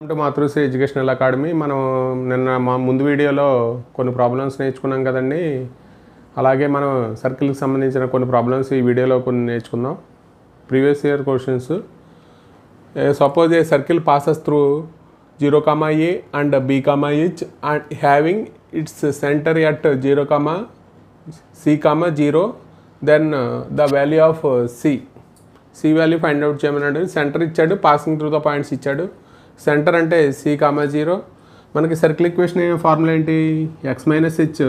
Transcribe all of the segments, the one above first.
To Matrusri educational academy. మనం నిన్న మా ముందు వీడియోలో కొన్ని ప్రాబ్లమ్స్ నేర్చుకున్నాం కదండి. అలాగే మనం సర్కిల్కి సంబంధించిన కొన్ని ప్రాబ్లమ్స్ ఈ వీడియోలో కొన్ని నేర్చుకుందాం. Previous year questions. Suppose A circle passes through 0, a and b, h and having its center at 0, c, 0, then the value of c value find out చేయమన్నాడు. సెంటర్ ఇచ్చాడు, పాసింగ్ త్రూ ద పాయింట్స్ ఇచ్చాడు. Centre అంటే c, 0. మనకి circle equation formula ఏంటి? x - h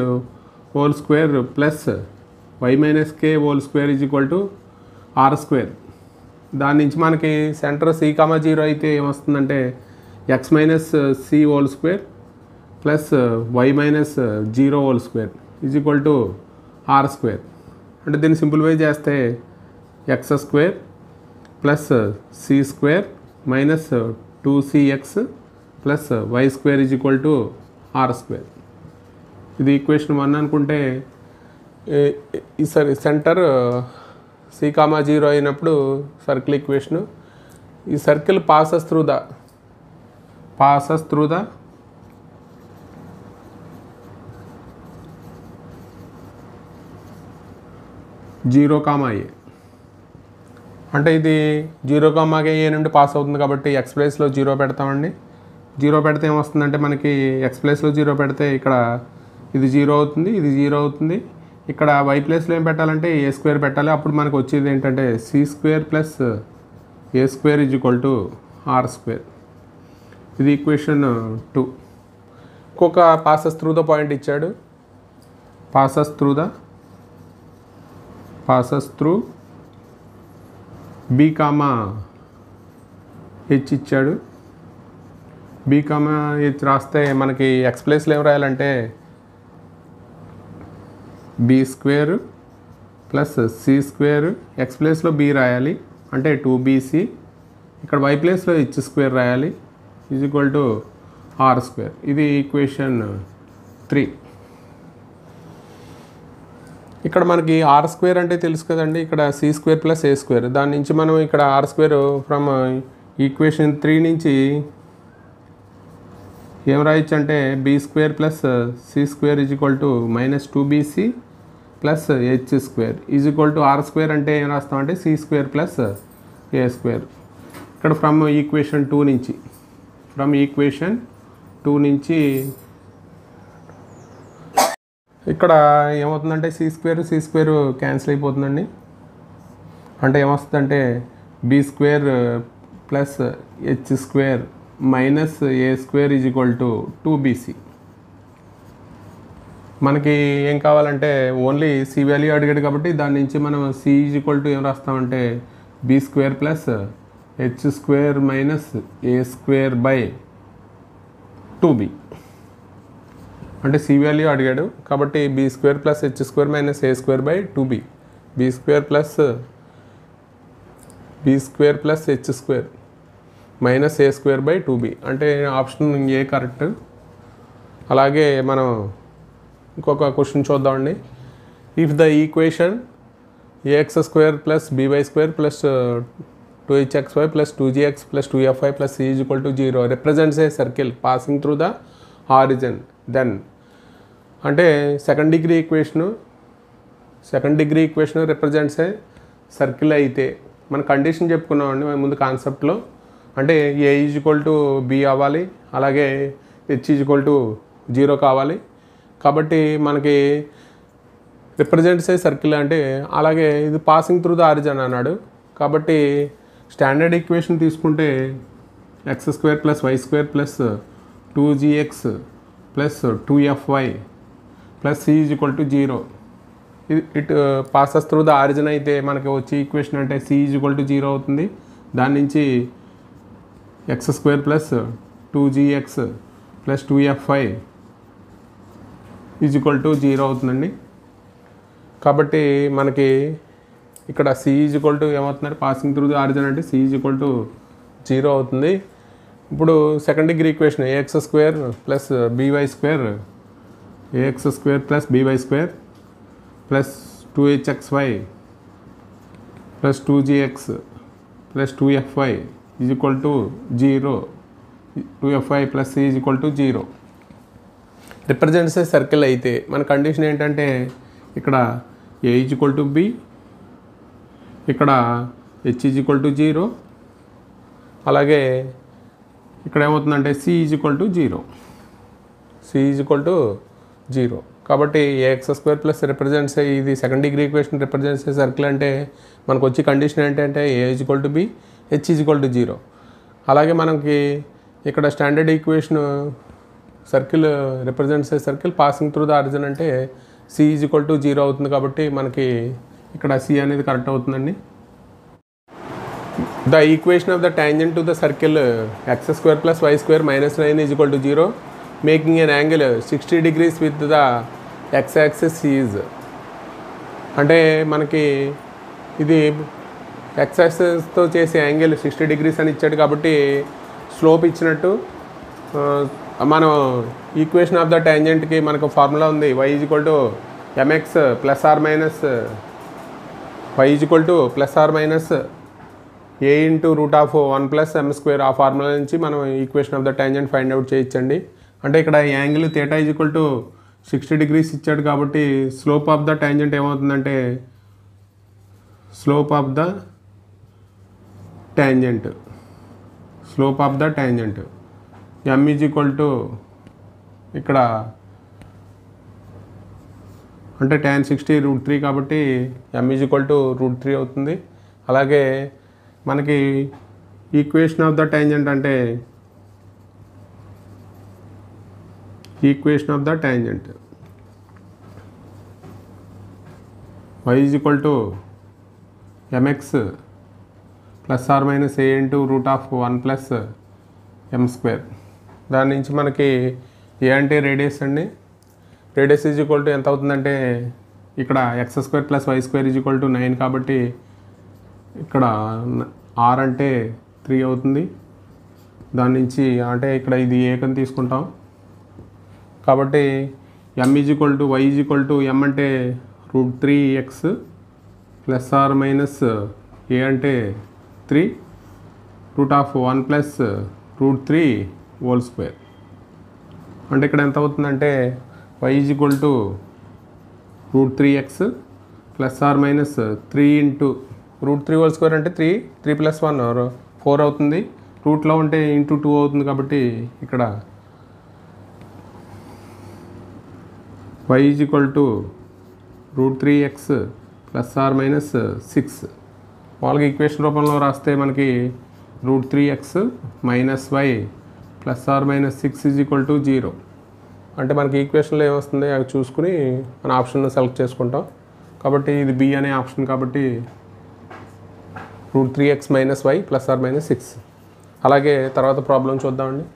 whole square plus y - k whole square is equal to r square. దాని నుంచి మనకి centre c, 0 అయితే ఏమొస్తుందంటే x - c whole square plus y - 0 whole square is equal to r square. అంటే దీన్ని simplify చేస్తే x square plus c square minus 2cx plus y square is equal to r square. ఇది equation 1 అనుకుంటే ఈ centre c, 0 అయినప్పుడు circle equation. ఈ circle passes through the 0, a అంటే ఇది 0, a నుండి పాస్ అవుతుంది కాబట్టి x ప్లేస్లో 0 పెడతామండి. 0 పెడితే ఏమొస్తుందంటే మనకి x ప్లేస్లో 0 పెడితే ఇక్కడ ఇది 0 అవుతుంది, ఇది 0 అవుతుంది. ఇక్కడ y ప్లేస్లో ఏం పెట్టాలంటే a స్క్వేర్ పెట్టాలి. అప్పుడు మనకు వచ్చేది ఏంటంటే c square plus a square is equal to r square. ఇది ఈక్వేషన్ 2. ఇంకొక పాసెస్ త్రూ ద పాయింట్ ఇచ్చాడు. పాసెస్ త్రూ b, h ఇచ్చాడు. b, h రాస్తే మనకి x ప్లేస్లో ఏం రాయాలంటే b square plus c square, x ప్లేస్లో b రాయాలి అంటే 2bc. ఇక్కడ y ప్లేస్లో h స్క్వేర్ రాయాలి is equal to r square. ఇది ఈక్వేషన్ 3. ఇక్కడ మనకి r స్క్వేర్ అంటే తెలుసు కదండి. ఇక్కడ c square plus a square, దాని నుంచి మనం ఇక్కడ r స్క్వేర్ ఫ్రమ్ ఈక్వేషన్ 3 నుంచి ఏం రాయొచ్చు అంటే b square plus c square is equal to -2bc plus h square is equal to r square. అంటే ఏం రాస్తామంటే c square plus a square. ఇక్కడ ఫ్రమ్ ఈక్వేషన్ 2 నుంచి ఇక్కడ ఏమవుతుందంటే c స్క్వేర్ క్యాన్సిల్ అయిపోతుందండి. అంటే ఏమొస్తుందంటే b square plus h square minus a square is equal to 2bc. మనకి ఏం కావాలంటే ఓన్లీ c వాల్యూ అడిగాడు కాబట్టి దాని నుంచి మనం c ఈజ్ ఈక్వల్ టు ఏం రాస్తామంటే b square plus h square minus a square by 2b. అంటే c వాల్యూ అడిగాడు కాబట్టి b square plus h square minus a square by 2b. b square plus h square minus a square by 2b. అంటే option A correct. అలాగే మనం ఇంకొక question చూద్దామండి. If the equation ax square plus by square plus 2hxy plus 2gx plus 2fy plus c is equal to 0 represents a circle passing through the origin, then అంటే second degree equation represents a circle అయితే మన condition చెప్పుకున్నామండి ముందు కాన్సెప్ట్లో. అంటే a is equal to b అవ్వాలి, అలాగే h is equal to 0 కావాలి. కాబట్టి మనకి రిప్రజెంట్స్ ఏ సర్కిల్ అంటే అలాగే ఇది పాసింగ్ త్రూ ద ఆరిజిన్ అన్నాడు. కాబట్టి స్టాండర్డ్ ఈక్వేషన్ తీసుకుంటే x square plus y square plus 2gx plus 2fy plus c is equal to 0. It passes through the origin అయితే మనకి వచ్చే ఈక్వేషన్ అంటే c ఈజ్ ఈక్వల్ టు 0 అవుతుంది. దాని నుంచి x square plus 2gx plus 2fy is equal to 0 అవుతుందండి. కాబట్టి మనకి ఇక్కడ c ఈజ్ ఈక్వల్ టు ఏమవుతుందంటే పాసింగ్ త్రూ ద ఆరిజిన్ అంటే c ఈజ్ ఈక్వల్ టు 0 అవుతుంది. ఇప్పుడు second degree equation ax square plus by square plus 2hxy plus 2gx plus 2fy is equal to 0 2fi plus C is equal to 0 represents a circle అయితే మన condition ఏంటంటే ఇక్కడ A is equal to B, ఇక్కడ H is equal to 0, అలాగే ఇక్కడ ఏమవుతుందంటే C is equal to 0, C is equal to 0. కాబట్టి AX square plus represents ఇది second degree equation represents a circle అంటే మనకు వచ్చి కండిషన్ ఏంటంటే A is equal to B, H is equal to 0. అలాగే మనకి ఇక్కడ standard equation circle represents a circle passing through the origin అంటే సి ఈజ్ ఈక్వల్ టు 0 అవుతుంది. కాబట్టి మనకి ఇక్కడ సి అనేది కరెక్ట్ అవుతుందండి. The equation of the tangent to the circle X square plus Y square minus 9 is equal to 0 making an angle 60 degrees with the X axis is. అంటే మనకి ఇది X యాక్సిస్తో చేసే యాంగిల్ 60 degrees అని ఇచ్చాడు కాబట్టి slope ఇచ్చినట్టు మనం ఈక్వేషన్ ఆఫ్ ద టాంజెంట్కి మనకు ఫార్ములా ఉంది y is equal to M X plus R minus y is equal to plus R minus a into √1 plus m square. ఆ ఫార్ములా నుంచి మనం equation of the tangent find out చేయొచ్చండి. అంటే ఇక్కడ angle theta is equal to 60 degrees ఇచ్చాడు కాబట్టి slope of the tangent ఏమవుతుందంటే slope of the tangent m is equal to ఇక్కడ అంటే tan 60 √3 కాబట్టి m ఈజ్ ఈక్వల్ టు √3 అవుతుంది. అలాగే మనకి ఈక్వేషన్ ఆఫ్ ద టాంజెంట్ అంటే equation of the tangent y is equal to M X plus R minus a into √1 plus m square. దాని నుంచి మనకి ఏ అంటే రేడియస్ అండి. రేడియస్ ఈజ్ ఈక్వల్ టు ఎంత అవుతుందంటే ఇక్కడ X square plus Y square is equal to 9 కాబట్టి ఇక్కడ ఆర్ అంటే 3 అవుతుంది. దాని నుంచి అంటే ఇక్కడ ఇది ఏకని తీసుకుంటాం కాబట్టి m is equal to y is equal to m అంటే √3x plus R minus a అంటే 3 √1 ప్లస్ √3 హోల్ స్క్వేర్. అంటే ఇక్కడ ఎంత అవుతుందంటే y is equal to √3x plus R minus 3 into √3 whole square అంటే 3 ప్లస్ 1 4 అవుతుంది. రూట్లో ఉంటే ఇంటూ 2 అవుతుంది కాబట్టి ఇక్కడ y is equal to √3x plus R minus 6. మామూలుగా ఈక్వేషన్ రూపంలో రాస్తే మనకి √3x minus y plus R minus 6 is equal to 0. అంటే మనకి ఈక్వేషన్లో ఏమొస్తుంది అవి చూసుకుని మన ఆప్షన్ సెలెక్ట్ చేసుకుంటాం. కాబట్టి ఇది బి అనే ఆప్షన్ కాబట్టి √3x minus y plus R minus 6. అలాగే తర్వాత ప్రాబ్లం చూద్దామండి.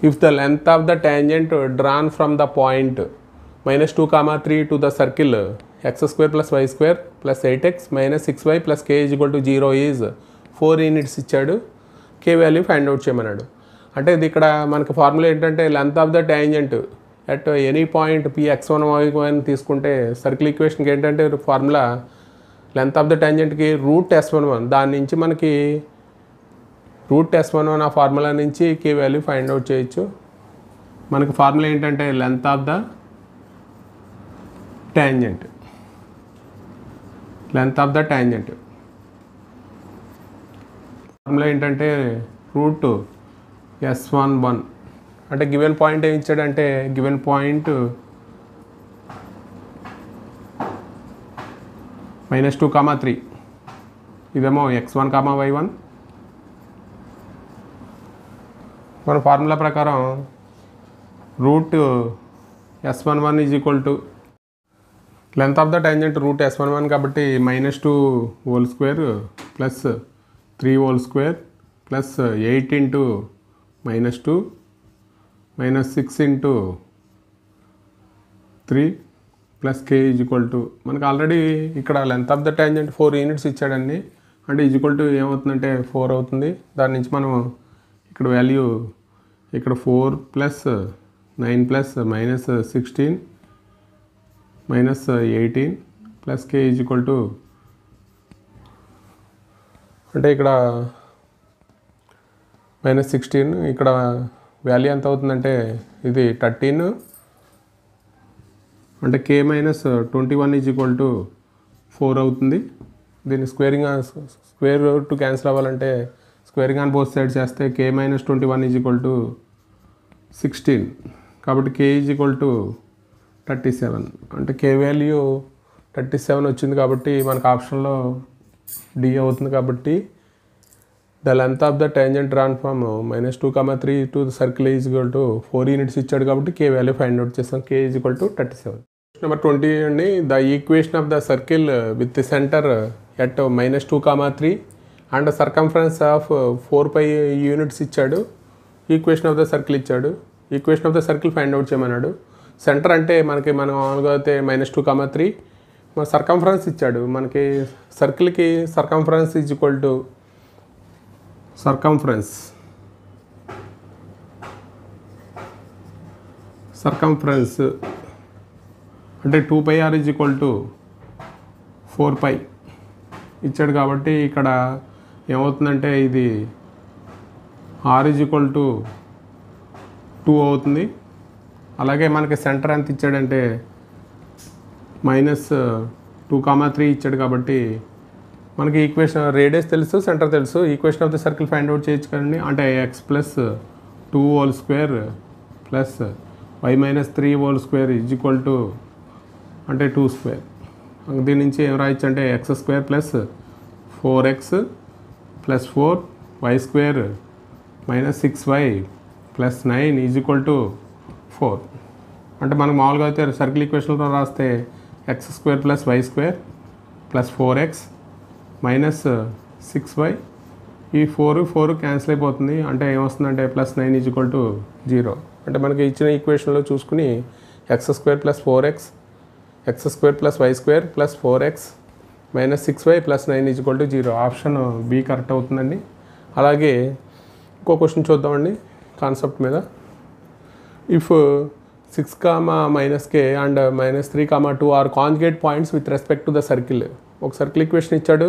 If the length of the tangent drawn from the point -2, 3 to the circle X square plus Y square plus 8x minus 6y plus k is equal to 0 is 4 units ఇచ్చాడు. k value find out చేయమన్నాడు. అంటే ఇది ఇక్కడ మనకి formula ఏంటంటే length of the tangent at any point px1 y1 తీసుకుంటే circle ఈక్వేషన్కి ఏంటంటే formula length of the టాంజెంట్కి √S11 దాని నుంచి మనకి √S11 ఆ ఫార్ములా నుంచి k వాల్యూ ఫైండ్ అవుట్ చేయొచ్చు. మనకి ఫార్ములా ఏంటంటే length of the tangent formula ఏంటంటే √S11 అంటే గివెన్ పాయింట్ ఏమి ఇచ్చాడంటే గివెన్ పాయింట్ -2, 3 ఇదేమో x1, y1. మన ఫార్ములా ప్రకారం √S11 is equal to length of the tangent √S11 కాబట్టి -2 whole square plus 3 whole square plus 8 into -2 minus 6 into 3 plus k is equal to మనకు already ఇక్కడ length of the tangent 4 units ఇచ్చాడండి. అంటే is equal to ఏమవుతుందంటే 4 అవుతుంది. దాని నుంచి మనం ఇక్కడ వాల్యూ ఇక్కడ 4 plus 9 plus -16 minus 18 plus k is equal to అంటే ఇక్కడ -16 ఇక్కడ వాల్యూ ఎంత అవుతుందంటే ఇది 13 అంటే k - 21 = 4 అవుతుంది. దీన్ని స్క్వేర్ రూట్ క్యాన్సిల్ అవ్వాలంటే స్క్వేరింగ్ ఆన్ బోత్ సైడ్స్ చేస్తే k - 21 = 16 కాబట్టి k = 37 అంటే k వాల్యూ 37 వచ్చింది కాబట్టి మనకు ఆప్షన్లో D అవుతుంది. కాబట్టి the length of the tangent drawn from -2, 3 to the circle is equal to 4 units ఇచ్చాడు కాబట్టి k వాల్యూ ఫైండ్ అవుట్ చేస్తాం. k = 37. నెంబర్ 20 అండి. The equation of the circle with the centre at -2, 3 and circumference of 4π units ఇచ్చాడు. Equation of the circle ఇచ్చాడు. Equation of the circle find out చేయమన్నాడు. Centre అంటే మనం మామూలుగా అయితే -2, 3 సర్కంఫరెన్స్ ఇచ్చాడు. మనకి సర్కిల్కి circumference is equal to circumference అంటే 2πr ఈజ్ ఈక్వల్ టు 4π ఇచ్చాడు. కాబట్టి ఇక్కడ ఏమవుతుందంటే ఇది r ఈజ్ ఈక్వల్ టు 2 అవుతుంది. అలాగే మనకి సెంటర్ ఎంత ఇచ్చాడంటే -2, 3 ఇచ్చాడు. కాబట్టి మనకి ఈక్వేషన్ రేడియస్ తెలుసు, సెంటర్ తెలుసు. Equation of the circle find out చేయొచ్చు కదండి. అంటే x + 2 whole square plus y - 3 whole square is equal to అంటే 2 స్క్వేర్. దీని నుంచి ఏం రాయొచ్చు అంటే x² + 4x + 4y² - 6y + 9 is equal to 4. అంటే మనకు మామూలుగా అయితే సర్కిల్ ఈక్వేషన్లో రాస్తే x² + y² + 4x - 6y ఈ 4 క్యాన్సిల్ అయిపోతుంది. అంటే ఏమొస్తుందంటే +9 ఈజ్ ఈక్వల్ టు 0. అంటే మనకి ఇచ్చిన ఈక్వేషన్లో చూసుకుని x² + 4x x² + y² + 4x - 6y + 9 is equal to 0. Option B correct అవుతుందండి. అలాగే ఇంకో క్వశ్చన్ చూద్దామండి కాన్సెప్ట్ మీద. If 6, -k and -3, 2 are conjugate points with respect to the circle. ఒక సర్కిల్ ఈక్వేషన్ ఇచ్చాడు,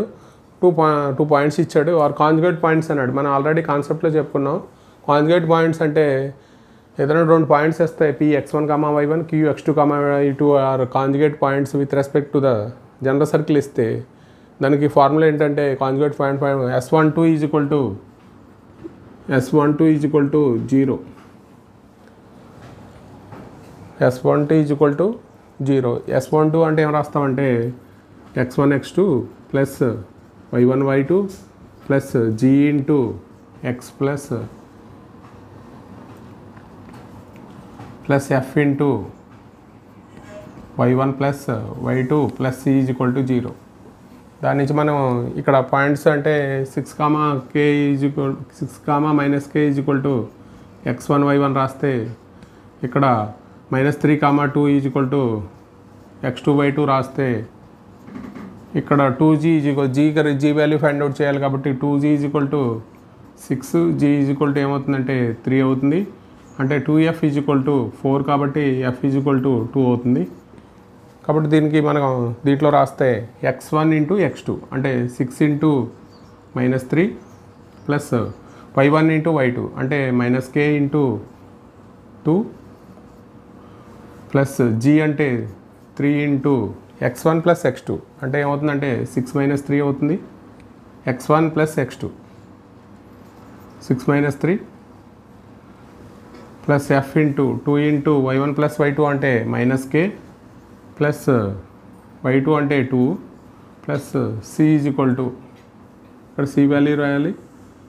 2 పాయింట్స్ ఇచ్చాడు, ఆర్ కాంజుగేట్ పాయింట్స్ అన్నాడు. మనం ఆల్రెడీ కాన్సెప్ట్లో చెప్పుకున్నాం. కాంజుగేట్ పాయింట్స్ అంటే ఏదైనా 2 పాయింట్స్ వస్తాయి, Px1, y1, Qx2, y2 are conjugate points with respect to the general circle ఇస్తే దానికి ఫార్ములా ఏంటంటే conjugate point S12 is equal to 0. S12 is equal to 0. S12 అంటే ఏం రాస్తామంటే x1, x2 plus y1, y2 plus g into x plus f into y1 plus y2 plus c is equal to 0. దాని నుంచి మనం ఇక్కడ points అంటే 6, k is equal 6, -k is equal to x1, y1 రాస్తే ఇక్కడ -3, 2 is equal to x2, y2 రాస్తే ఇక్కడ 2g is equal g value find out చేయాలి. కాబట్టి 2g is equal to 6, g is equal to ఏమవుతుందంటే 3 అవుతుంది. అంటే 2f ఈజ్ ఈక్వల్ టు 4 కాబట్టి f ఈజ్ ఈక్వల్ టు 2 అవుతుంది. కాబట్టి దీనికి మనం దీంట్లో రాస్తే x1 ఇంటూ x2 అంటే 6 into -3 plus y1 into y2 అంటే -k ఇంటూ 2 ప్లస్ g అంటే 3 ఇంటూ x1 ప్లస్ x2 అంటే ఏమవుతుందంటే 6 - 3 అవుతుంది. x1 plus x2 6 - 3 plus f into 2 into y1 plus y2 అంటే -k ప్లస్ y2 అంటే 2 plus c is equal to ఇక్కడ c value రాయాలి.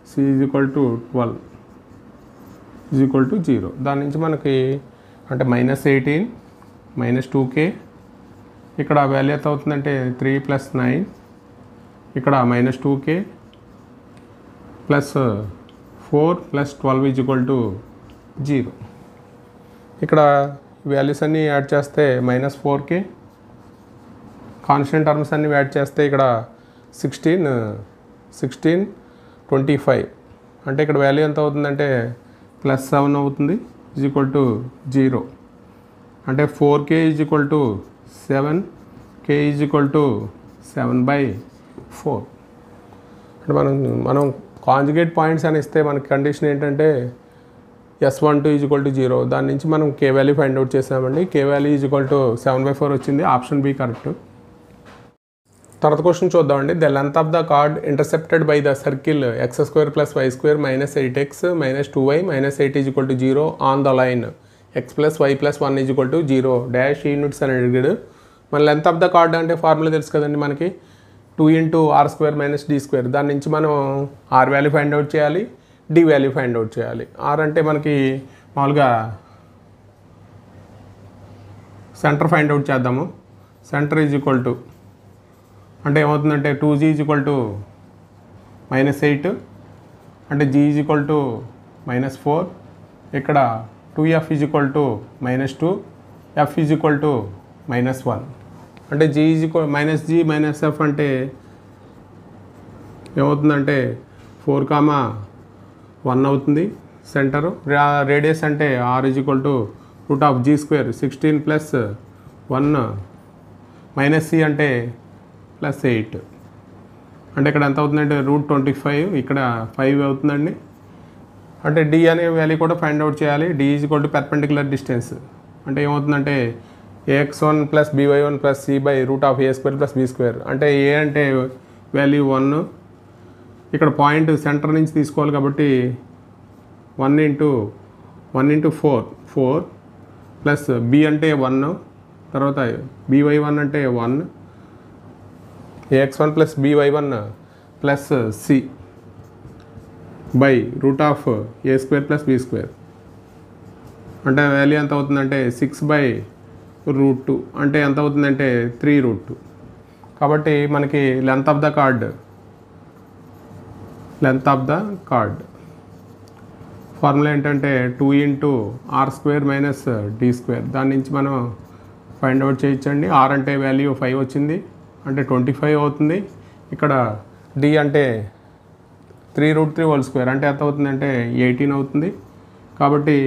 c is equal to 12 is equal to 0. దాని నుంచి మనకి అంటే -18 -2k ఇక్కడ వాల్యూ ఎంత అవుతుందంటే 3 + 9 ఇక్కడ -2k plus 4 + 12 is equal to 0. ఇక్కడ వాల్యూస్ అన్నీ యాడ్ చేస్తే -4k కాన్స్టెంట్ టర్మ్స్ అన్నీ యాడ్ చేస్తే ఇక్కడ 16 25 అంటే ఇక్కడ వాల్యూ ఎంత అవుతుందంటే +7 అవుతుంది ఈజ్ ఈక్వల్ టు 0. అంటే 4k is equal to 7, k is equal to 7/4. అంటే మనం కాంజుగేట్ పాయింట్స్ అని ఇస్తే మనకి కండిషన్ ఏంటంటే S12 = 0. దాని నుంచి మనం K వాల్యూ ఫైండ్ అవుట్ చేసామండి. K వాల్యూ = 7/4 వచ్చింది. Option B correct. తర్వాత క్వశ్చన్ చూద్దామండి. The length of the chord intercepted by the circle x² + y² - 8x - 2y - 8 = 0 on the line x + y + 1 = 0 dash units అని అడిగాడు. మన లెంత్ ఆఫ్ ద కార్డ్ అంటే formula తెలుసు కదండి మనకి, 2 × r² - d². దాని నుంచి మనం r వాల్యూ ఫైండ్ అవుట్ చేయాలి, d వాల్యూ ఫైండ్ అవుట్ చేయాలి. r అంటే మనకి మామూలుగా సెంటర్ ఫైండ్ అవుట్ చేద్దాము. సెంటర్ = అంటే ఏమవుతుందంటే 2g = -8 అంటే g = -4. ఇక్కడ 2f = -2, f = -1. అంటే g - f అంటే ఏమవుతుందంటే 4,1 అవుతుంది సెంటరు. రేడియస్ అంటే r = √g², 16 + 1 - c అంటే +8. అంటే ఇక్కడ ఎంత అవుతుందంటే √25, ఇక్కడ 5 అవుతుందండి. అంటే d అనే వాల్యూ కూడా ఫైండ్ అవుట్ చేయాలి. d = perpendicular distance. అంటే ఏమవుతుందంటే ax1 + by1 + c √a² + b². అంటే a అంటే వాల్యూ 1, ఇక్కడ పాయింట్ సెంటర్ నుంచి తీసుకోవాలి కాబట్టి 1 × 4 ప్లస్ b అంటే 1, తర్వాత by1 అంటే 1, ax1 + by1 + c √a² + b². అంటే వాల్యూ ఎంత అవుతుందంటే 6/√2. అంటే ఎంత అవుతుందంటే 3√2. కాబట్టి మనకి length of the card formula ఏంటంటే 2 × r² - d². దాని నుంచి మనం ఫైండ్ అవుట్ చేయొచ్చండి. r అంటే వాల్యూ 5 వచ్చింది, అంటే 25 అవుతుంది. ఇక్కడ d అంటే 3√3² అంటే ఎంత అవుతుందంటే 18 అవుతుంది. కాబట్టి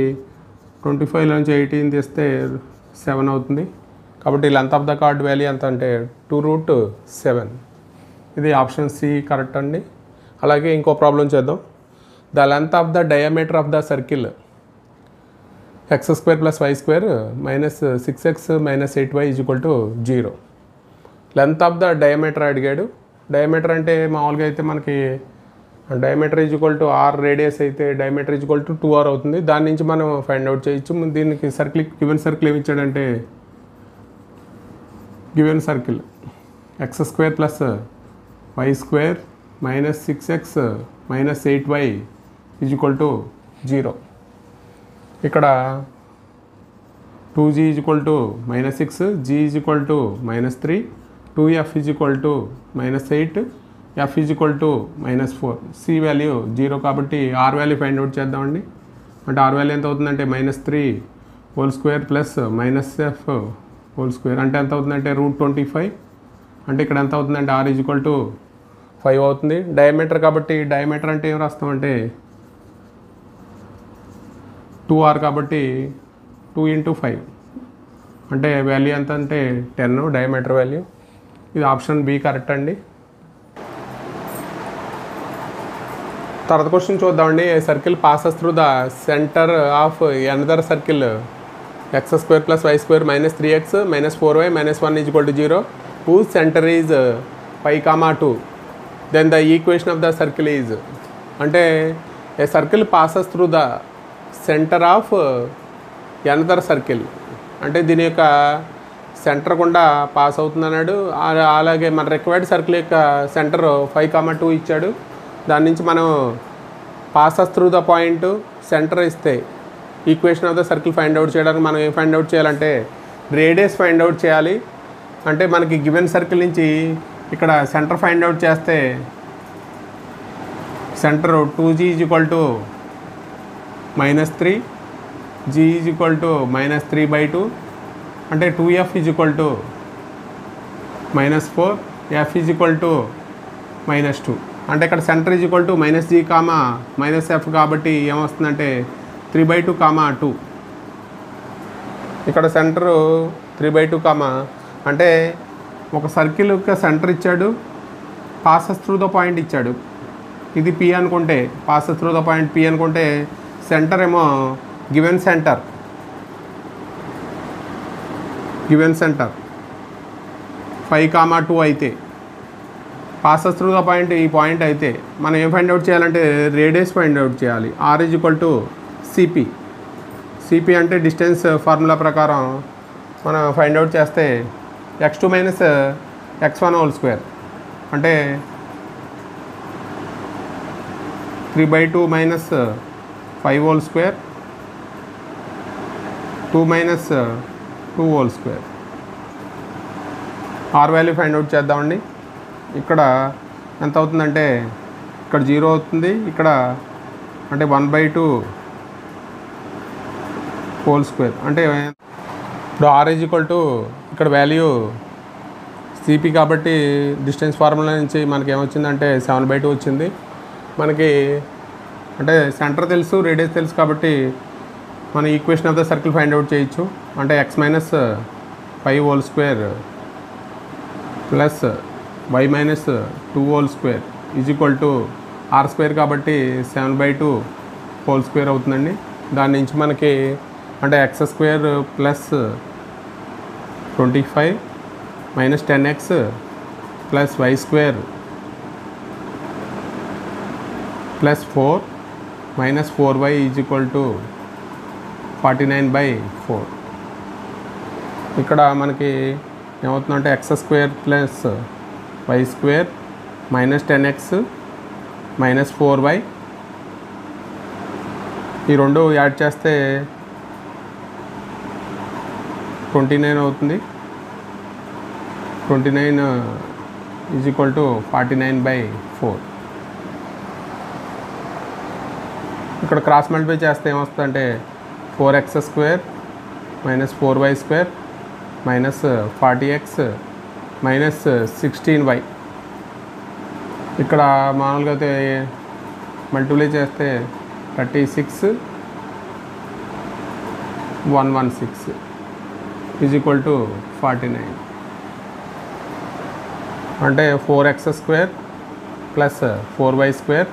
25 నుంచి 18 తీస్తే 7 అవుతుంది. కాబట్టి length of the card value ఎంత అంటే 2√7. ఇది ఆప్షన్ సి కరెక్ట్ అండి. అలాగే ఇంకో ప్రాబ్లం చేద్దాం. The length of the diameter of the circle x² + y² - 6x - 8y = 0. Length of the diameter అడిగాడు. డయామీటర్ అంటే మామూలుగా అయితే మనకి డయామీటర్ = r, రేడియస్ అయితే డయామీటర్ = 2r అవుతుంది. దాని నుంచి మనం ఫైండ్ అవుట్ చేయొచ్చు. దీనికి గివెన్ సర్కిల్ ఏమి ఇచ్చాడంటే, given circle x² + y² - 6x - 8y = 0. ఇక్కడ 2g = -6, g = -3, 2f = -8, f = -4. c value 0 కాబట్టి r వాల్యూ ఫైండ్ అవుట్ చేద్దామండి. అంటే r వాల్యూ ఎంత అవుతుందంటే -3² + -f² అంటే ఎంత అవుతుందంటే √25. అంటే ఇక్కడ ఎంత అవుతుందంటే r = 5 అవుతుంది. డయామీటర్ కాబట్టి డయామీటర్ అంటే ఏం రాస్తామంటే 2r కాబట్టి 2 × 5 అంటే వాల్యూ ఎంత అంటే 10 డయామీటర్ వాల్యూ. ఇది ఆప్షన్ బి కరెక్ట్ అండి. తర్వాత క్వశ్చన్ చూద్దామండి. A circle passes through the centre of another circle x² + y² - 3x - 4y - 1 = 0 whose center is 5,2. then the equation of the circle is. అంటే a circle passes through the centre of another circle అంటే దీని యొక్క centre గుండా pass అవుతుంది అన్నాడు. అలాగే మన required circle యొక్క సెంటర్ 5,2 ఇచ్చాడు. దాని నుంచి మనం passes through the point centre ఇస్తే equation of the circle find out చేయడానికి మనం ఏం ఫైండ్ అవుట్ చేయాలంటే రేడియస్ ఫైండ్ అవుట్ చేయాలి. అంటే మనకి గివెన్ సర్కిల్ నుంచి ఇక్కడ సెంటర్ ఫైండ్ అవుట్ చేస్తే సెంటర్ 2g = -3, g = -3/2 అంటే 2f = -4, f = -2. అంటే ఇక్కడ సెంటర్ -g, -f కాబట్టి ఏమొస్తుందంటే 3/2, 2. ఇక్కడ సెంటరు 3/2, అంటే ఒక సర్కిల్ యొక్క సెంటర్ ఇచ్చాడు, పాసెస్ త్రూ ద పాయింట్ ఇచ్చాడు. ఇది P అనుకుంటే, passes through the point P అనుకుంటే, సెంటర్ ఏమో గివెన్ సెంటర్ 5,2 అయితే, పాసెస్ త్రూ ద పాయింట్ ఈ పాయింట్ అయితే మనం ఏం ఫైండ్ అవుట్ చేయాలంటే రేడియస్ ఫైండ్ అవుట్ చేయాలి. R = CP అంటే డిస్టెన్స్ ఫార్ములా ప్రకారం మనం ఫైండ్ అవుట్ చేస్తే x2 - x1 హోల్ స్క్వేర్ అంటే 3/2 - 5 whole square 2 - 2 whole square. R value find out చేద్దామండి. ఇక్కడ ఎంత అవుతుందంటే ఇక్కడ 0 అవుతుంది, ఇక్కడ అంటే 1/2 హోల్ స్క్వేర్ అంటే ఇప్పుడు R ఇక్కడ వాల్యూ CP కాబట్టి డిస్టెన్స్ ఫార్ములా నుంచి మనకి ఏమొచ్చిందంటే 7/2 వచ్చింది. మనకి అంటే సెంటర్ తెలుసు, రేడియస్ తెలుసు కాబట్టి మన equation of the circle find out చేయొచ్చు. అంటే x - 5 whole square plus y - 2 whole square R square కాబట్టి 7/2 హోల్ స్క్వేర్ అవుతుందండి. దాని నుంచి మనకి అంటే x² plus 25 - 10x plus y² plus 4 - 4y = 49/4. ఇక్కడ మనకి ఏమవుతుందంటే x² plus y² - 10x - 4y ఈ రెండు యాడ్ చేస్తే 29 అవుతుంది. 29 = 49/4. ఇక్కడ క్రాస్ మల్టిప్లై చేస్తే ఏమొస్తుందంటే 4x² - 4y² - 40x - 16y. ఇక్కడ మామూలుగా అయితే మల్టిప్లై చేస్తే 36 116 = 49 అంటే 4x² plus 4y²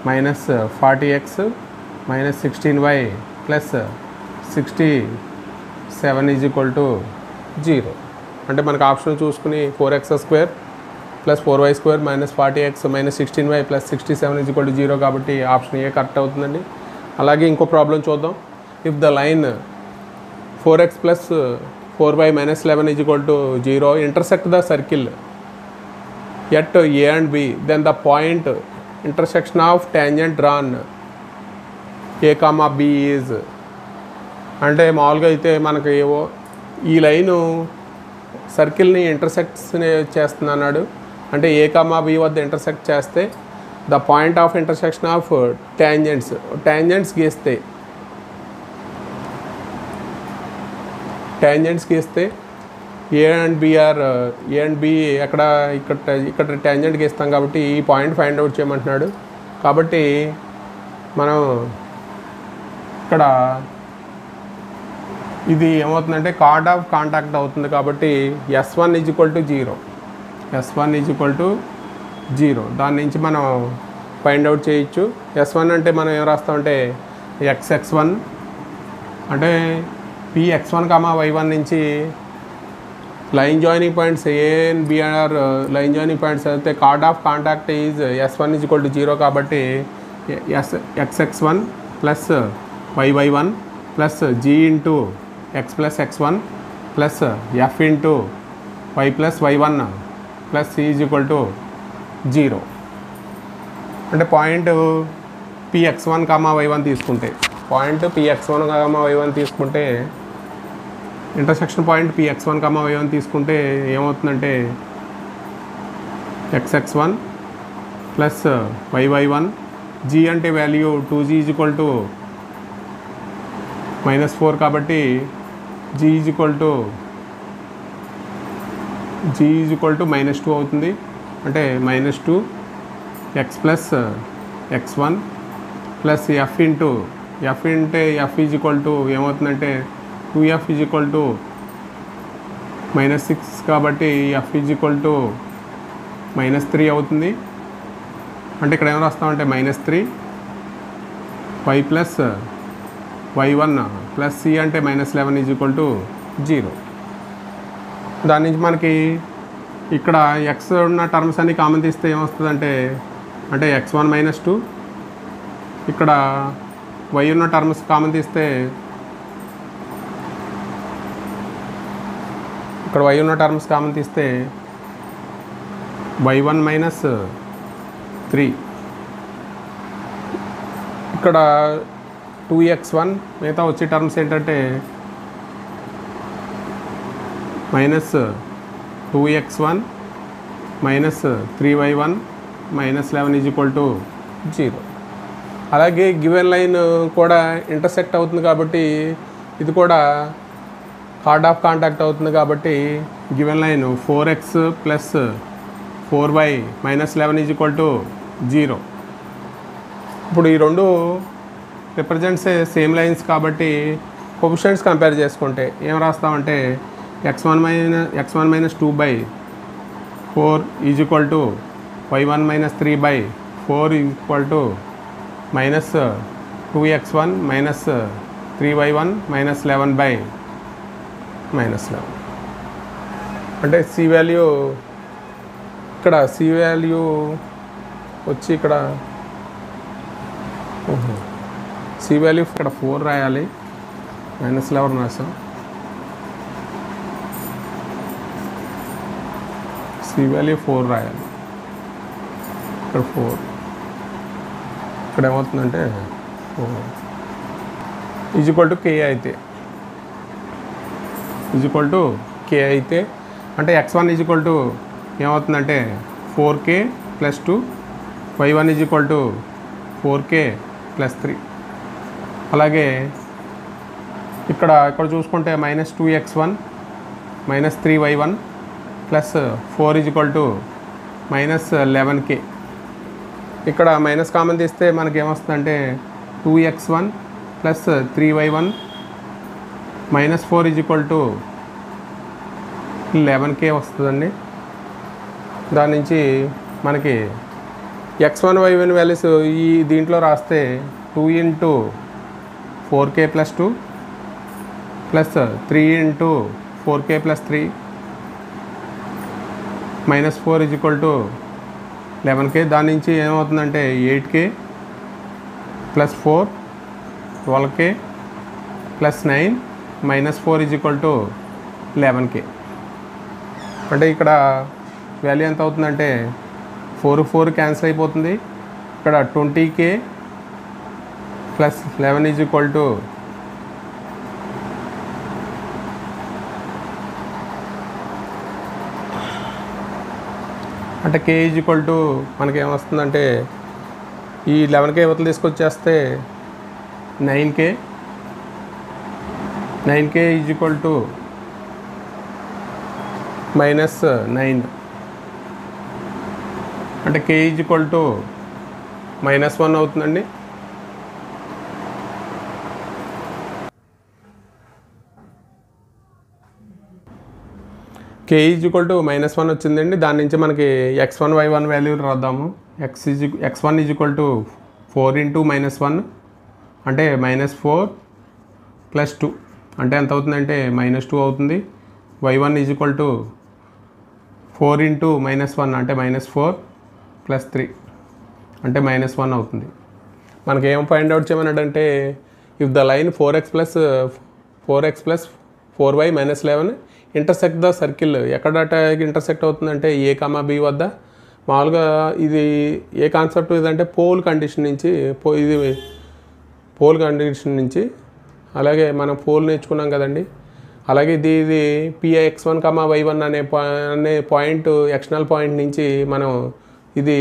minus 40x minus 16y plus 67 = 0. అంటే మనకు ఆప్షన్ చూసుకుని 4x² plus 4y² minus 40x minus 16y plus 67 = 0 కాబట్టి ఆప్షన్ ఏ కరెక్ట్ అవుతుందండి. అలాగే ఇంకో ప్రాబ్లం చూద్దాం. If the line 4x plus 4y minus 11 = 0 intersect the circle at A and B, then the point intersection of tangent drawn A, B is అంటే మామూలుగా అయితే మనకు ఏవో ఈ లైను సర్కిల్ని ఇంటర్సెక్ట్ చేస్తున్నాడు. అంటే A, B వద్ద ఇంటర్సెక్ట్ చేస్తే the point of intersection of tangents గీస్తే ఏ అండ్ బి ఇక్కడ ట్యాంజెంట్ గీస్తాం కాబట్టి ఈ పాయింట్ ఫైండ్ అవుట్ చేయమంటున్నాడు. కాబట్టి మనం ఇక్కడ ఇది ఏమవుతుందంటే కార్డ్ ఆఫ్ కాంటాక్ట్ అవుతుంది కాబట్టి S1 = 0. దాని నుంచి మనం ఫైండ్ అవుట్ చేయొచ్చు. S1 అంటే మనం ఏం రాస్తామంటే x1 అంటే Px1, y1 నుంచి line joining points A and B or line joining points అయితే chord of contact is S1 = 0 కాబట్టి xx1 plus y1 plus g into x plus x1 plus f into y plus y1 plus c = 0. అంటే point Px1, y1 తీసుకుంటే intersection point Px1, y1 తీసుకుంటే ఏమవుతుందంటే xx1 plus y1 g అంటే value 2g = -4 కాబట్టి g = -2 అవుతుంది. అంటే -2 x plus x1 plus f into f అంటే f ఏమవుతుందంటే 2f = -6 కాబట్టి f = -3 అవుతుంది. అంటే ఇక్కడ ఏం రాస్తామంటే -3 y plus y1 plus c అంటే -11 0. దాని నుంచి మనకి ఇక్కడ x ఉన్న టర్మ్స్ అన్ని కామన్ తీస్తే ఏమొస్తుందంటే అంటే x1 - 2, ఇక్కడ y ఉన్న టర్మ్స్ కామన్ తీస్తే ఇక్కడ y ఉన్న టర్మ్స్ కామన్ తీస్తే y1 - 3, ఇక్కడ 2x1, మిగతా వచ్చే టర్మ్స్ ఏంటంటే -2x1 -3y1 -11 0. అలాగే గివెన్ లైన్ కూడా ఇంటర్సెక్ట్ అవుతుంది కాబట్టి ఇది కూడా కార్డ్ ఆఫ్ కాంటాక్ట్ అవుతుంది కాబట్టి given line 4x plus 4y -11 0. ఇప్పుడు ఈ రెండు రిప్రజెంట్స్ సేమ్ లైన్స్ కాబట్టి కోఎఫిషియెంట్స్ కంపేర్ చేసుకుంటే ఏం రాస్తామంటే x1 - 2/4 y1 - 3/4 -2x1 - 3y1 -11 అంటే సి వాల్యూ ఇక్కడ సి వాల్యూ వచ్చి ఇక్కడ సి వాల్యూ ఇక్కడ 4 రాయాలి, -11 రాసాం. సి వాల్యూ 4 రాయాలి, ఇక్కడ 4, ఇక్కడ ఏమవుతుందంటే 4 k అయితే k అయితే అంటే x1 ఏమవుతుందంటే 4k + 2, y1 4k + 3. అలాగే ఇక్కడ చూసుకుంటే -2x1 -3y1 + 4 -11k. ఇక్కడ మైనస్ కామన్ తీస్తే మనకి ఏమొస్తుందంటే 2x1 + 3y1 -4 11k వస్తుందండి. దాని నుంచి మనకి x1 y1 వాల్యూస్ ఈ దీంట్లో రాస్తే 2 × 4k + 2 + 3 × 4k + 3 -4 11k. దాని నుంచి ఏమవుతుందంటే 8k + 4 12k + 9 -4 11k. అంటే ఇక్కడ వాల్యూ ఎంత అవుతుందంటే 4 క్యాన్సిల్ అయిపోతుంది. ఇక్కడ 20k + 11 అంటే k మనకి ఏమొస్తుందంటే ఈ 11k ఇవతలు తీసుకొచ్చేస్తే 9k -9 అంటే k -1 అవుతుందండి. k -1 వచ్చిందండి. దాని నుంచి మనకి x1 y1 వాల్యూ రాద్దాము. x1 4 × -1 అంటే -4 + 2 అంటే ఎంత అవుతుందంటే -2 అవుతుంది. y1 4 × -1 అంటే -4 + 3 అంటే -1 అవుతుంది. మనకి ఏం ఫైండ్ అవుట్ చేయమన్నాడంటే if the line 4x + 4y -11 intersect the circle. ఎక్కడ ఇంటర్సెక్ట్ అవుతుందంటే a, b వద్ద. మామూలుగా ఇది ఏ కాన్సెప్ట్ ఇదంటే పోల్ కండిషన్ నుంచి అలాగే మనం పోల్ నేర్చుకున్నాం కదండి. అలాగే ఇది px1, y1 అనే పాయింట్ ఎక్స్టర్నల్ పాయింట్ నుంచి మనం ఇది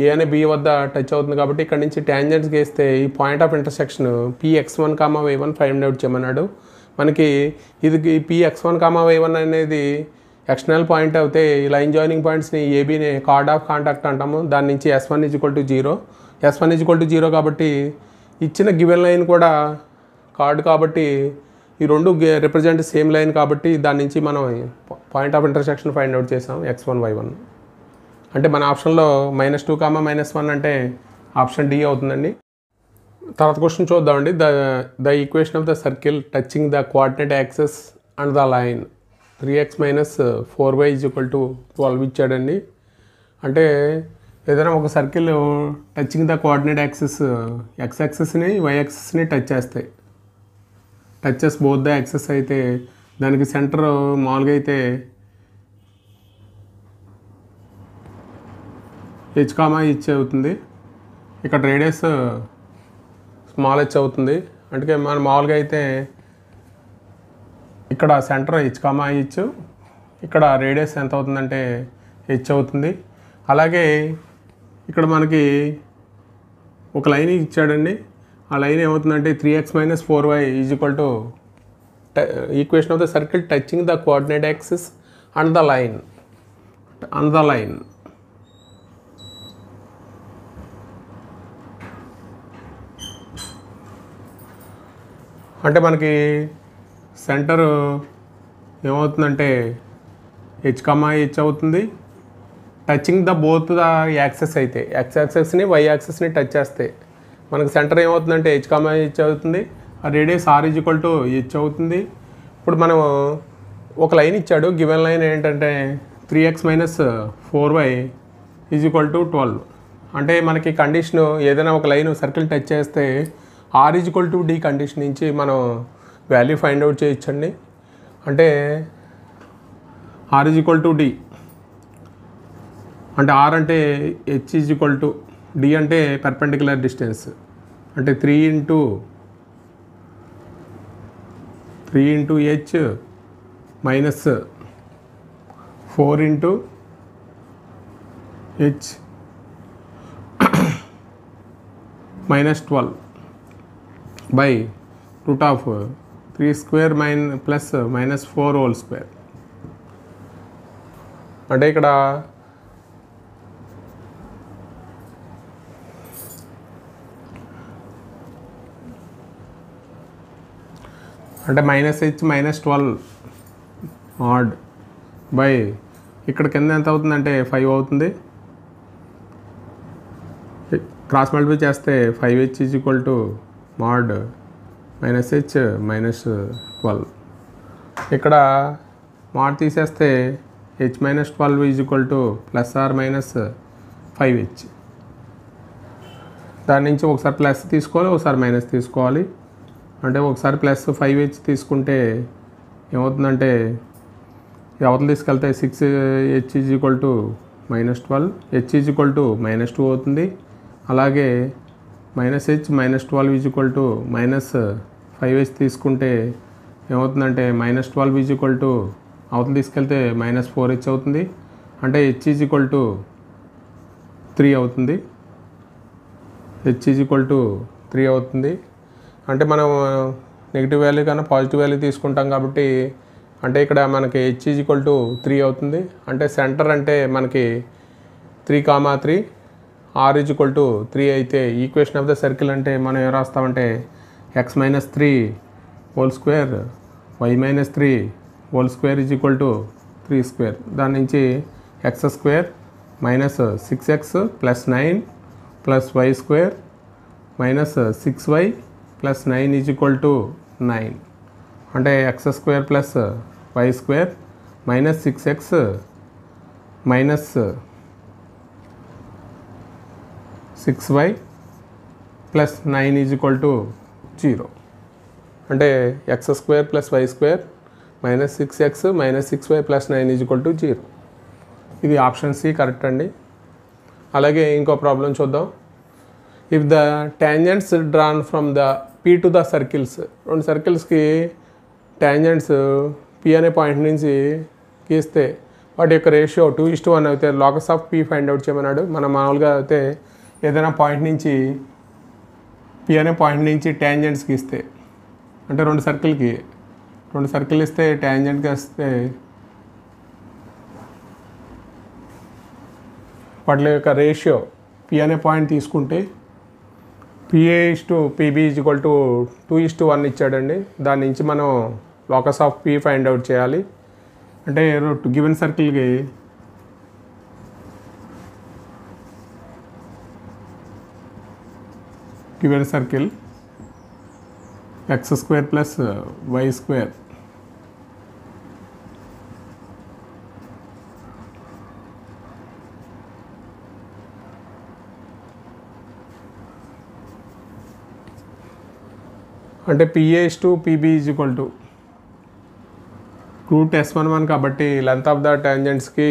ఏ అనే బి వద్ద టచ్ అవుతుంది కాబట్టి ఇక్కడ నుంచి ట్యాంజెంట్స్ గీస్తే ఈ point of intersection px1, y1 find out చేయమన్నాడు. మనకి ఇది px1, y1 అనేది ఎక్స్టర్నల్ పాయింట్ అయితే ఈ లైన్ జాయినింగ్ పాయింట్స్ని ఏబీని కార్డ్ ఆఫ్ కాంటాక్ట్ అంటాము. దాని నుంచి s1 0 కాబట్టి ఇచ్చిన గివెన్ లైన్ కూడా కార్డ్ కాబట్టి ఈ రెండు రిప్రజెంట్ సేమ్ లైన్ కాబట్టి దాని నుంచి మనం point of intersection find out చేసాం x1, y1. అంటే మన ఆప్షన్లో -2, -1 అంటే ఆప్షన్ డి అవుతుందండి. తర్వాత క్వశ్చన్ చూద్దామండి. The equation of the circle touching the coordinate axes and the line 3x - 4y = 12 ఇచ్చాడండి. అంటే ఏదైనా ఒక circle touching the coordinate axes x యాక్సెస్ని y యాక్సెస్ని టచ్ చేస్తాయి. టచెస్ బోత్ ద యాక్సెస్ అయితే దానికి సెంటర్ మామూలుగా అయితే h, అవుతుంది. ఇక్కడ రేడియస్ స్మాల్ h అవుతుంది. అంటే మన మామూలుగా అయితే ఇక్కడ సెంటర్ h, ఇక్కడ రేడియస్ ఎంత అవుతుందంటే h అవుతుంది. అలాగే ఇక్కడ మనకి ఒక లైన్ ఇచ్చాడండి. ఆ లైన్ ఏమవుతుందంటే 3x - 4y = equation of the circle touching the coordinate axis and the line అంటే మనకి సెంటర్ ఏమవుతుందంటే h, అవుతుంది. Touching the both the axes అయితే x యాక్సెస్ని y యాక్సెస్ని టచ్ చేస్తే మనకి సెంటర్ ఏమవుతుందంటే h, అవుతుంది. ఆ రేడియస్ r h అవుతుంది. ఇప్పుడు మనం ఒక లైన్ ఇచ్చాడు. గివెన్ లైన్ ఏంటంటే 3x - 4y = 12. అంటే మనకి కండిషన్ ఏదైనా ఒక లైన్ సర్కిల్ టచ్ చేస్తే r = d కండిషన్ నుంచి మనం వాల్యూ ఫైండ్ అవుట్ చేయొచ్చండి. అంటే r = d అంటే r అంటే h d అంటే పర్పెండిక్యులర్ డిస్టెన్స్. అంటే 3 × h - 4 × h - 12 by √3² + -4² అంటే ఇక్కడ అంటే -h - 12 ఆడ్ బై ఇక్కడ కింద ఎంత అవుతుందంటే 5 అవుతుంది. క్రాస్ మల్టిప్లై చేస్తే 5h mod -h - 12. ఇక్కడ మాడ్ తీసేస్తే h - 12 ± -5h. దాని నుంచి ఒకసారి ప్లస్ తీసుకోవాలి, ఒకసారి మైనస్ తీసుకోవాలి. అంటే ఒకసారి +5h తీసుకుంటే ఏమవుతుందంటే అవతల తీసుకెళ్తే 6h - 12, h -2 అవుతుంది. అలాగే -h - 12 -5h తీసుకుంటే ఏమవుతుందంటే -12 అవతల తీసుకెళ్తే -4h అవుతుంది. అంటే h 3 అవుతుంది. h 3 అవుతుంది. అంటే మనం నెగిటివ్ వాల్యూ కన్నా పాజిటివ్ వాల్యూ తీసుకుంటాం కాబట్టి అంటే ఇక్కడ మనకి h 3 అవుతుంది. అంటే సెంటర్ అంటే మనకి 3, r 3 అయితే ఈక్వేషన్ ఆఫ్ ద సర్కిల్ అంటే మనం ఏం రాస్తామంటే x - 3 whole square y - 3 whole square = 3². దాని నుంచి x² - 6x + 9 + y² - 6y + 9 = 9. అంటే x² + y² - 6x - 6y + 9 = 0. అంటే x² + y² - 6x - 6y + 9 = 0. ఇది ఆప్షన్ సి కరెక్ట్ అండి. అలాగే ఇంకో ప్రాబ్లం చూద్దాం. If the tangents drawn from the P to the circles, రెండు సర్కిల్స్కి టాంజెంట్స్ P అనే పాయింట్ నుంచి గీస్తే వాటి యొక్క రేషియో 2:1 అయితే locus of P find out చేయమన్నాడు. మనం మామూలుగా అయితే ఏదైనా పాయింట్ నుంచి P అనే పాయింట్ నుంచి టాంజెంట్స్ గీస్తే అంటే రెండు సర్కిల్ ఇస్తే టాంజెంట్కి వస్తే వాటి యొక్క రేషియో P అనే పాయింట్ తీసుకుంటే PA/PB = 2:1 ఇచ్చాడండి. దాని నుంచి మనం locus of P find out చేయాలి. అంటే గివెన్ సర్కిల్కి given circle x² plus y². అంటే PA/PB = రూట్ S11 కాబట్టి లెంత్ ఆఫ్ ద ట్యాంజెంట్స్కి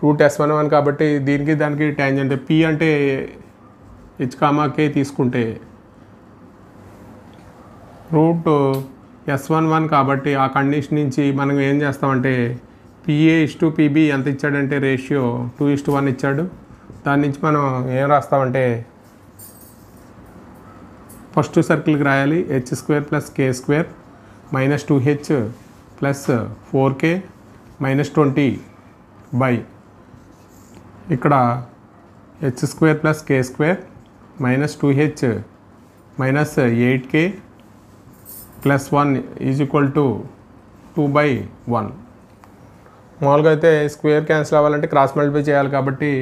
రూట్ S11 కాబట్టి దీనికి దానికి ట్యాంజెంట్ P అంటే h, k తీసుకుంటే రూట్ S11 కాబట్టి ఆ కండిషన్ నుంచి మనం ఏం చేస్తామంటే PA/PB ఎంత ఇచ్చాడంటే రేషియో 2:1 ఇచ్చాడు. దాని నుంచి మనం ఏం రాస్తామంటే ఫస్ట్ సర్కిల్కి రాయాలి h² plus k² minus 2h plus 4k minus 20 by ఇక్కడ h² plus k² minus 2h minus 8k plus 1 is equal to 2/1. మామూలుగా అయితే స్క్వేర్ క్యాన్సిల్ అవ్వాలంటే క్రాస్ మల్టిప్లై చేయాలి కాబట్టి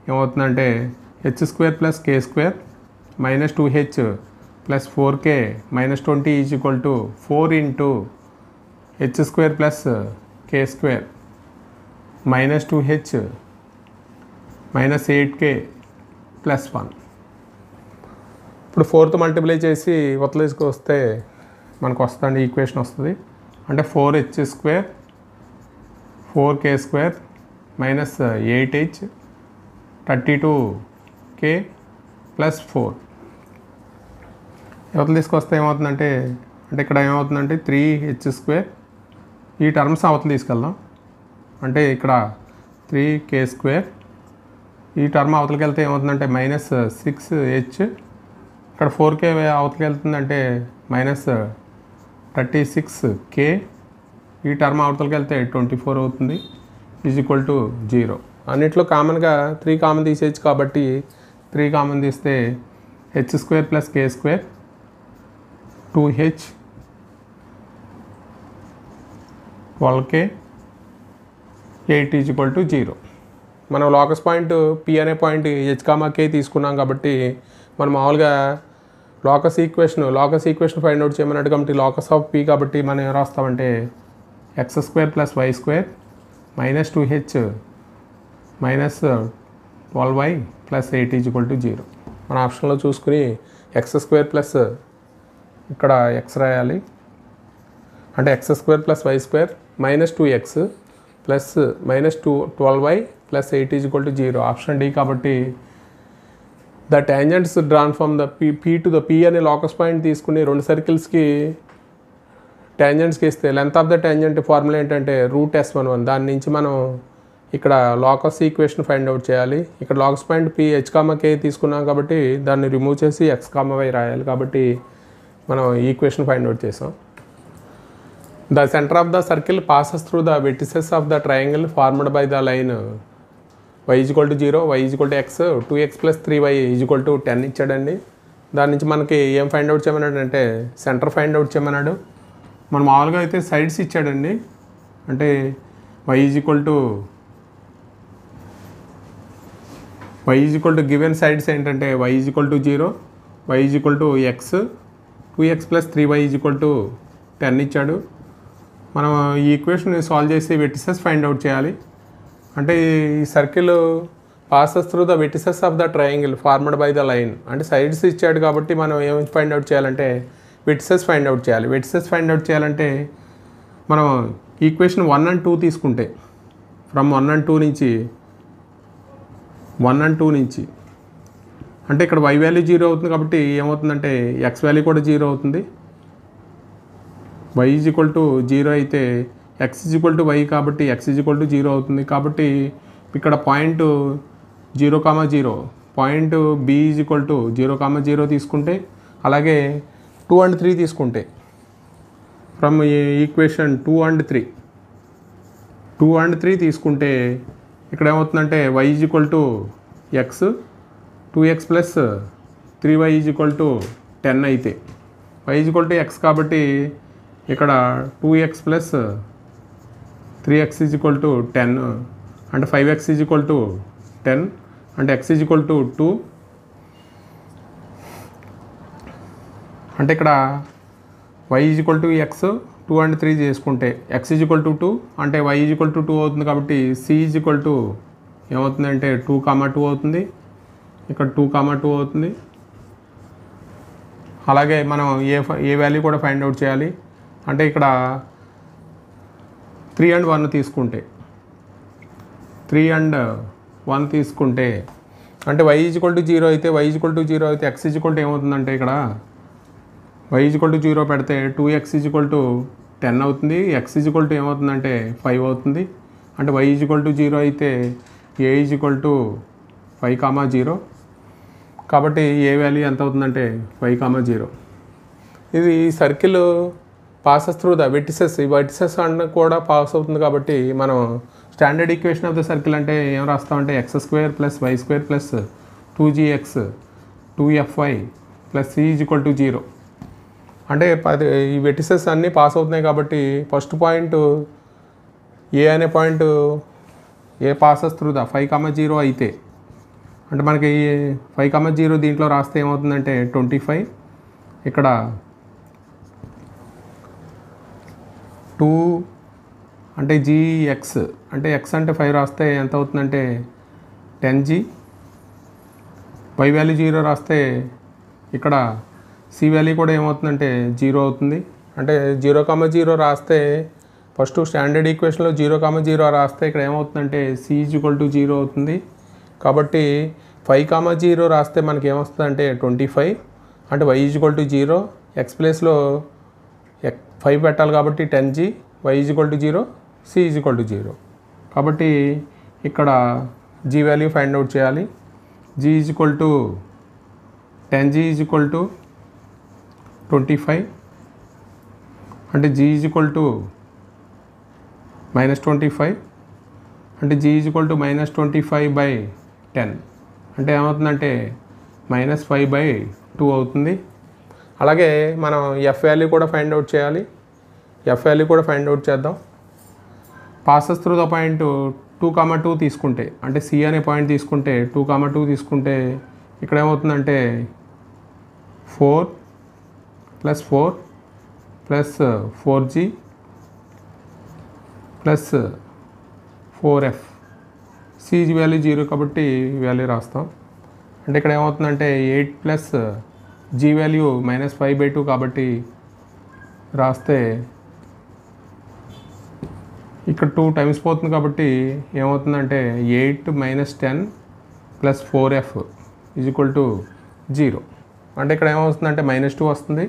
ఏమవుతుందంటే h² plus k² minus 2h plus 4k minus 20 is equal to 4 into h² plus k² minus 2h minus 8k plus 1. ఇప్పుడు 4తో multiply చేసి వస్తలేసుకు వస్తే మనకు వస్తుంది ఈక్వేషన్ వస్తుంది. అంటే 4h² 4k² minus 8h 32k plus 4 అవతల తీసుకొస్తే ఏమవుతుందంటే ఇక్కడ ఏమవుతుందంటే 3h² ఈ టర్మ్స్ అవతల తీసుకెళ్దాం. అంటే ఇక్కడ 3k² ఈ టర్మ్ అవతలకి వెళ్తే ఏమవుతుందంటే మైనస్ 6h, ఇక్కడ 4k అవతలకి వెళ్తుందంటే మైనస్ 36k, ఈ టర్మ్ అవతలకి వెళ్తే 24 అవుతుంది ఈజ్ ఈక్వల్ టు 0. అన్నిట్లో కామన్గా 3 కామన్ తీసేయచ్చు కాబట్టి 3 కామన్ తీస్తే h² plus k² 2h 12k 8 is equal to 0. మనం లోకస్ పాయింట్ P అనే పాయింట్ h, k తీసుకున్నాం కాబట్టి మనం మామూలుగా లోకస్ ఈక్వేషన్ ఫైండ్ అవుట్ చేయమన్నాడు కాబట్టి లోకస్ ఆఫ్ P కాబట్టి మనం ఏం రాస్తామంటే x² plus y² minus 2h minus 12y plus 8 is equal to 0. మన ఆప్షన్లో చూసుకుని x² ప్లస్ ఇక్కడ x రాయాలి. అంటే x² plus y² minus 2x plus minus 12y plus 8 is equal to 0. Option D కాబట్టి the tangents drawn from the P to the P అనే locus point తీసుకుని రెండు సర్కిల్స్కి ట్యాంజెంట్స్కి ఇస్తే length of the tangent formula ఏంటంటే route S11. దాని నుంచి మనం ఇక్కడ లోకస్ ఈక్వేషన్ ఫైండ్ అవుట్ చేయాలి. ఇక్కడ locus point P h, k తీసుకున్నాం కాబట్టి దాన్ని రిమూవ్ చేసి x, y రాయాలి. కాబట్టి మనం ఈక్వేషన్ ఫైండ్ అవుట్ చేసాం. The centre of the circle passes through the vertices of the triangle formed by the line y = 0, y = x, 2x plus 3y = 10 ఇచ్చాడండి. దాని నుంచి మనకి ఏం ఫైండ్ అవుట్ చేయమన్నాడు అంటే సెంటర్ ఫైండ్ అవుట్ చేయమన్నాడు. మనం మామూలుగా అయితే సైడ్స్ ఇచ్చాడండి. అంటే y = గివెన్ సైడ్స్ ఏంటంటే y = 0, y = x, 2x plus 3y = 10 ఇచ్చాడు. మనం ఈ ఈక్వేషన్ సాల్వ్ చేసి వెర్టిసెస్ ఫైండ్ అవుట్ చేయాలి. అంటే ఈ circle passes through the vertices of the triangle formed by the line. అంటే సైడ్స్ ఇచ్చాడు కాబట్టి మనం ఏం ఫైండ్ అవుట్ చేయాలంటే వెర్టిసెస్ ఫైండ్ అవుట్ చేయాలి. వెర్టిసెస్ ఫైండ్ అవుట్ చేయాలంటే మనం ఈక్వేషన్ 1 and 2 తీసుకుంటే ఫ్రమ్ 1 and 2 నుంచి అంటే ఇక్కడ y వాల్యూ 0 అవుతుంది కాబట్టి ఏమవుతుందంటే x వాల్యూ కూడా 0 అవుతుంది. y = 0 అయితే x = y కాబట్టి x = 0 అవుతుంది. కాబట్టి ఇక్కడ పాయింట్ 0,0 పాయింట్ B = 0,0 తీసుకుంటే అలాగే 2 and 3 తీసుకుంటే ఫ్రమ్ ఈక్వేషన్ 2 and 3 తీసుకుంటే ఇక్కడ ఏమవుతుందంటే y = x, 2x plus 3y = 10 అయితే y = x కాబట్టి ఇక్కడ 2x ప్లస్ 3x = 10 అంటే 5x = 10 అంటే x = 2, అంటే ఇక్కడ y = x 2 and 3 చేసుకుంటే x = 2 అంటే y = 2 అవుతుంది కాబట్టి c ఏమవుతుందంటే 2, 2 అవుతుంది. ఇక్కడ 2, 2 అవుతుంది. అలాగే మనం ఏ వాల్యూ కూడా ఫైండ్ అవుట్ చేయాలి. అంటే ఇక్కడ 3 and 1 తీసుకుంటే 3 and 1 తీసుకుంటే అంటే y = 0 అయితే x ఏమవుతుందంటే ఇక్కడ y = 0 పెడితే 2x = 10 అవుతుంది. x ఏమవుతుందంటే 5 అవుతుంది. అంటే y = 0 అయితే a = 5, 0 కాబట్టి ఏ వాల్యూ ఎంత అవుతుందంటే 5, 0. ఇది circle passes through the vertices. ఈ వెర్టిసెస్ అన్న కూడా పాస్ అవుతుంది కాబట్టి మనం standard equation of the circle అంటే ఏం రాస్తామంటే x² + y² + 2gx 2fy + c = 0. అంటే ఈ వెర్టిసెస్ అన్నీ పాస్ అవుతున్నాయి కాబట్టి ఫస్ట్ పాయింట్ ఏ అనే point A passes through the 5, 0 అయితే అంటే మనకి 5, 0 దీంట్లో రాస్తే ఏమవుతుందంటే 25. ఇక్కడ 2 అంటే gx అంటే x అంటే 5 రాస్తే ఎంత అవుతుందంటే 10g. y వాల్యూ 0 రాస్తే ఇక్కడ c వాల్యూ కూడా ఏమవుతుందంటే 0 అవుతుంది. అంటే 0, 0 రాస్తే ఫస్ట్ స్టాండర్డ్ ఈక్వేషన్లో 0, 0 రాస్తే ఇక్కడ ఏమవుతుందంటే c = 0 అవుతుంది. కాబట్టి 5, 0 రాస్తే మనకి ఏమొస్తుందంటే 25. అంటే y = 0, x ప్లేస్లో 5 పెట్టాలి కాబట్టి 10g, y = 0, c = 0. కాబట్టి ఇక్కడ g వాల్యూ ఫైండ్ అవుట్ చేయాలి. g = 10g = 25. అంటే g = -25. అంటే g = -25/10 అంటే ఏమవుతుందంటే -5/2 అవుతుంది. అలాగే మనం f వాల్యూ కూడా ఫైండ్ అవుట్ చేయాలి. f వాల్యూ కూడా ఫైండ్ అవుట్ చేద్దాం. పాసెస్ త్రూ ద పాయింట్ 2, 2 తీసుకుంటే అంటే c అనే పాయింట్ తీసుకుంటే 2, 2 తీసుకుంటే ఇక్కడ ఏమవుతుందంటే 4 + 4 + 4g + 4f. c వాల్యూ 0 కాబట్టి వాల్యూ రాస్తాం. అంటే ఇక్కడ ఏమవుతుందంటే 8 + g వాల్యూ -5/2 కాబట్టి రాస్తే ఇక్కడ 2 టైమ్స్ పోతుంది కాబట్టి ఏమవుతుందంటే 8 - 10 + 4f = 0. అంటే ఇక్కడ ఏమవుతుందంటే -2 వస్తుంది.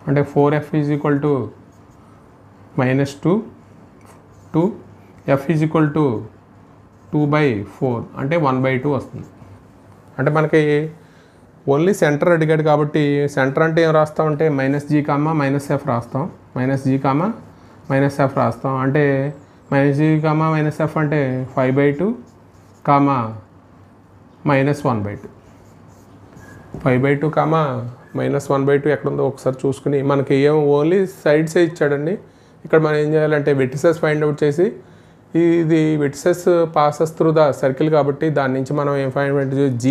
అంటే 4f = -2 f = 2/4 అంటే 1/2 వస్తుంది. అంటే మనకి ఓన్లీ సెంటర్ అడిగాడు కాబట్టి సెంటర్ అంటే ఏం రాస్తామంటే -g, -f రాస్తాం. -g, -f రాస్తాం. అంటే -g, -f అంటే 5/2, -1/2. 5/2, -1/2 ఎక్కడ ఉందో ఒకసారి చూసుకుని మనకి ఏం ఓన్లీ సైడ్సే ఇచ్చాడండి. ఇక్కడ మనం ఏం చేయాలంటే వెర్టిసెస్ ఫైండ్ అవుట్ చేసి ఇది vertices passes through the circle కాబట్టి దాని నుంచి మనం ఏం find out g,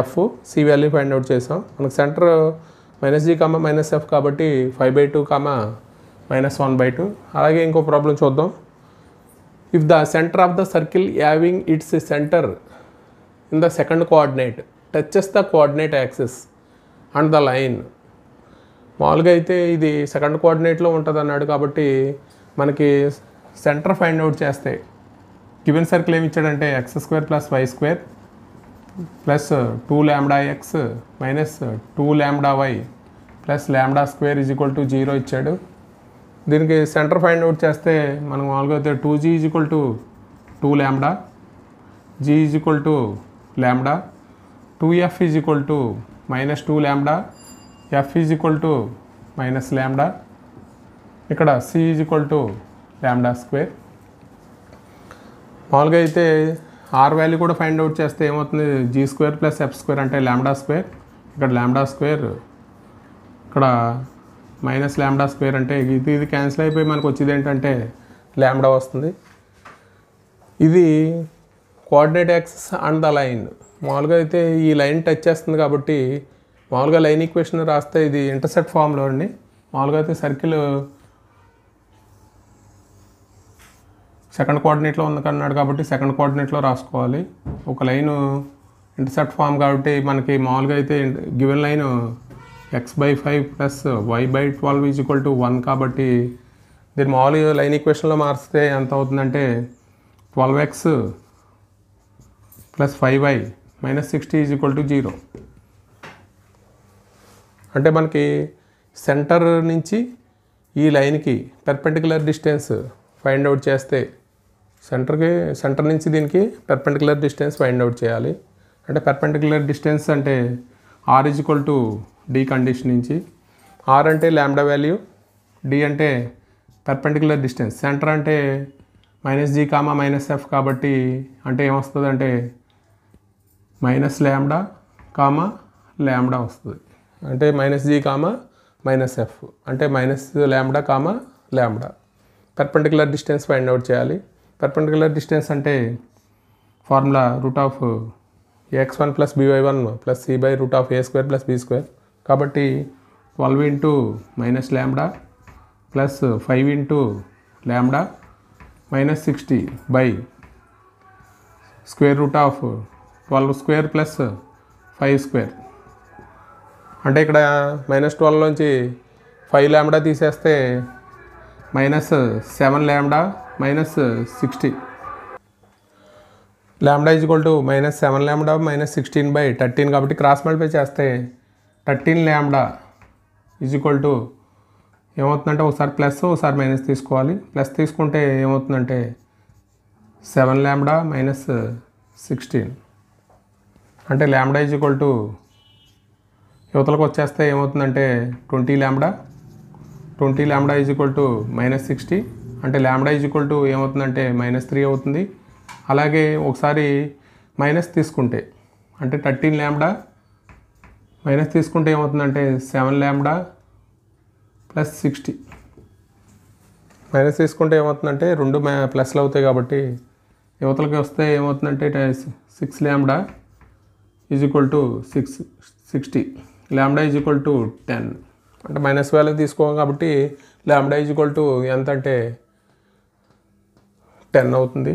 f, c value find out చేసాం. మనకు సెంటర్ -g, -f కాబట్టి 5/2, -1/2. అలాగే ఇంకో ప్రాబ్లం చూద్దాం. If the centre of the circle having it's centre in the second coordinate touches the coordinate axis and the line. మామూలుగా అయితే ఇది second కోఆర్డినేట్లో ఉంటుంది అన్నాడు కాబట్టి మనకి సెంటర్ ఫైండ్ అవుట్ చేస్తే గివెన్ సర్కిల్ ఏమి ఇచ్చాడంటే x² + y² + 2λx - 2λy + λ² = 0 ఇచ్చాడు. దీనికి సెంటర్ ఫైండ్ అవుట్ చేస్తే మనం మామూలుగా అయితే 2g = 2λ, g = λ, 2f = -2λ, f = -λ, ఇక్కడ c = λ². మామూలుగా అయితే r వాల్యూ కూడా ఫైండ్ అవుట్ చేస్తే ఏమవుతుంది g² + f² అంటే λ². ఇక్కడ λ² ఇక్కడ -λ² అంటే ఇది క్యాన్సిల్ అయిపోయి మనకు వచ్చేది ఏంటంటే λ వస్తుంది. ఇది coordinate axis and the line. మామూలుగా అయితే ఈ లైన్ టచ్ చేస్తుంది కాబట్టి మామూలుగా లైన్ ఈక్వేషన్ రాస్తే ఇది ఇంటర్సెప్ట్ ఫామ్లో అండి. మామూలుగా అయితే సర్కిల్ సెకండ్ కోఆర్డినేట్లో ఉంది అన్నాడు కాబట్టి సెకండ్ కోఆర్డినేట్లో రాసుకోవాలి. ఒక లైను ఇంటర్సెప్ట్ ఫామ్ కాబట్టి మనకి మామూలుగా అయితే given line x/5 plus y/12 = 1 కాబట్టి దీన్ని మామూలుగా లైన్ ఈక్వేషన్లో మార్చితే ఎంత అవుతుందంటే 12x + 5y - 60 = 0. అంటే మనకి సెంటర్ నుంచి ఈ లైన్కి పర్పెండిక్యులర్ డిస్టెన్స్ ఫైండ్ అవుట్ చేస్తే సెంటర్ నుంచి దీనికి పర్పెండిక్యులర్ డిస్టెన్స్ ఫైండ్ అవుట్ చేయాలి. అంటే పర్పెండిక్యులర్ డిస్టెన్స్ అంటే r = d కండిషన్ నుంచి, r అంటే లాంబ్డా వాల్యూ, d అంటే పర్పెండిక్యులర్ డిస్టెన్స్, సెంటర్ అంటే -g, -f కాబట్టి అంటే ఏమొస్తుంది అంటే -λ, λ వస్తుంది. అంటే -g, -f అంటే -λ, λ. పర్పెండిక్యులర్ డిస్టెన్స్ ఫైండ్ అవుట్ చేయాలి. పర్పెండిక్యులర్ డిస్టెన్స్ అంటే formula √x1 + by1 + c/√a² + b² కాబట్టి 12 × -λ ప్లస్ 5 × λ - 60 బై √12² + 5². అంటే ఇక్కడ -12 నుంచి 5λ తీసేస్తే -7λ - 60. λ = -7λ - 16/13 కాబట్టి క్రాస్ మల్టిప్లై చేస్తే 13λ ఏమవుతుందంటే ఒకసారి ప్లస్ ఒకసారి మైనస్ తీసుకోవాలి. ప్లస్ తీసుకుంటే ఏమవుతుందంటే 7λ - 16 అంటే λ యువతలకు వచ్చేస్తే ఏమవుతుందంటే 20λ -60 అంటే λ ఏమవుతుందంటే -3 అవుతుంది. అలాగే ఒకసారి మైనస్ తీసుకుంటే అంటే 13λ మైనస్ తీసుకుంటే ఏమవుతుందంటే 7λ + 60 మైనస్ తీసుకుంటే ఏమవుతుందంటే 2 ప్లస్లు అవుతాయి కాబట్టి యువతలకి వస్తే ఏమవుతుందంటే 6λ = 60 λ = 10 అంటే మైనస్ వాల్యూ తీసుకోవాలి కాబట్టి λ ఎంత అంటే 10 అవుతుంది.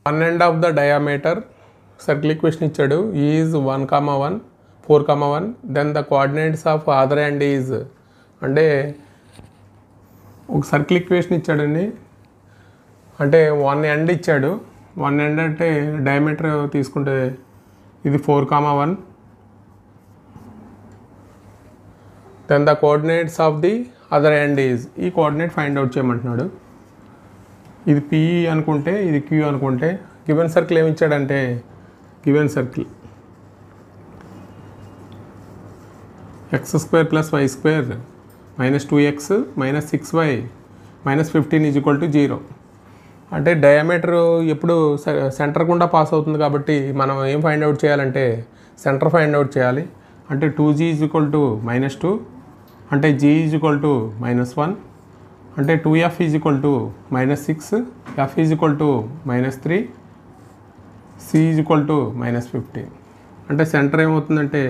1 end of the diameter circle equation ఇచ్చాడు. Is 1, 1 4, 1 then the coordinates of other end is అంటే ఒక సర్కిల్ ఈక్వేషన్ ఇచ్చాడండి. అంటే 1 end ఇచ్చాడు. 1 end అంటే డయామీటర్ తీసుకుంటే ఇది 4, 1 then the coordinates of the other end is ఈ కోఆర్డినేట్ ఫైండ్ అవుట్ చేయమంటున్నాడు. ఇది P అనుకుంటే ఇది Q అనుకుంటే గివెన్ సర్కిల్ ఏమి ఇచ్చాడంటే given circle x² + y² -2x - 6y - 15 = 0. అంటే డయామీటర్ ఎప్పుడు సెంటర్ గుండా పాస్ అవుతుంది కాబట్టి మనం ఏం ఫైండ్ అవుట్ చేయాలంటే సెంటర్ ఫైండ్ అవుట్ చేయాలి. అంటే 2g = -2 అంటే g = -1 అంటే 2f = -6 f = -3 c = -15 అంటే సెంటర్ ఏమవుతుందంటే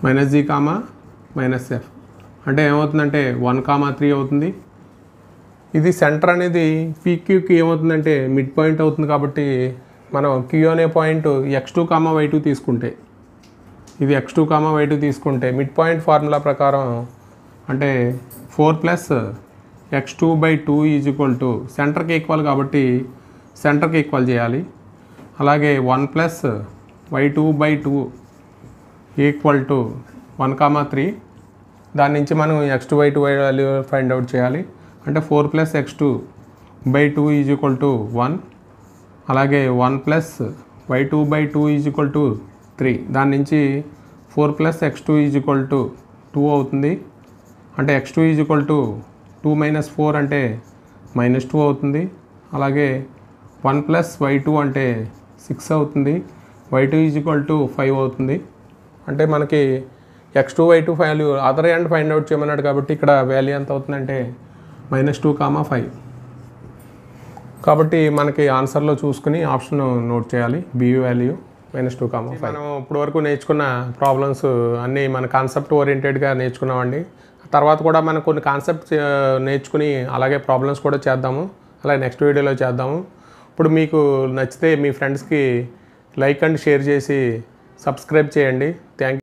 -g, -f అంటే ఏమవుతుందంటే 1, 3 అవుతుంది. ఇది సెంటర్ అనేది PQకి ఏమవుతుందంటే మిడ్ పాయింట్ అవుతుంది కాబట్టి మనం Q అనే పాయింట్ x2, y2 తీసుకుంటే ఇది x2, y2 తీసుకుంటే మిడ్ పాయింట్ ఫార్ములా ప్రకారం అంటే 4 + x2/2 సెంటర్కి ఈక్వల్ కాబట్టి సెంటర్కి ఈక్వల్ చేయాలి. అలాగే 1 + y2/2 = 1, 3 దాని నుంచి మనం x2, y2 value find out చేయాలి. అంటే 4 + x2/2 = 1 అలాగే 1 + y2/2 = 3 దాని నుంచి 4 + x2 = 2 అవుతుంది. అంటే x2 = 2 - 4 అంటే -2 అవుతుంది. అలాగే 1 + y2 అంటే 6 అవుతుంది. y2 = 5 అవుతుంది. అంటే మనకి x2, y2 value other end find out చేయమన్నాడు కాబట్టి ఇక్కడ వాల్యూ ఎంత అవుతుందంటే -2, 5 కాబట్టి మనకి ఆన్సర్లో చూసుకుని ఆప్షన్ నోట్ చేయాలి. బి వాల్యూ -2, మనం ఇప్పుడు వరకు నేర్చుకున్న ప్రాబ్లమ్స్ అన్నీ మన కాన్సెప్ట్ ఓరియంటెడ్గా నేర్చుకున్నామండి. తర్వాత కూడా మనం కొన్ని కాన్సెప్ట్స్ నేర్చుకుని అలాగే ప్రాబ్లమ్స్ కూడా చేద్దాము. అలాగే నెక్స్ట్ వీడియోలో చేద్దాము. ఇప్పుడు మీకు నచ్చితే మీ ఫ్రెండ్స్కి లైక్ అండ్ షేర్ చేసి సబ్స్క్రైబ్ చేయండి. Thank you.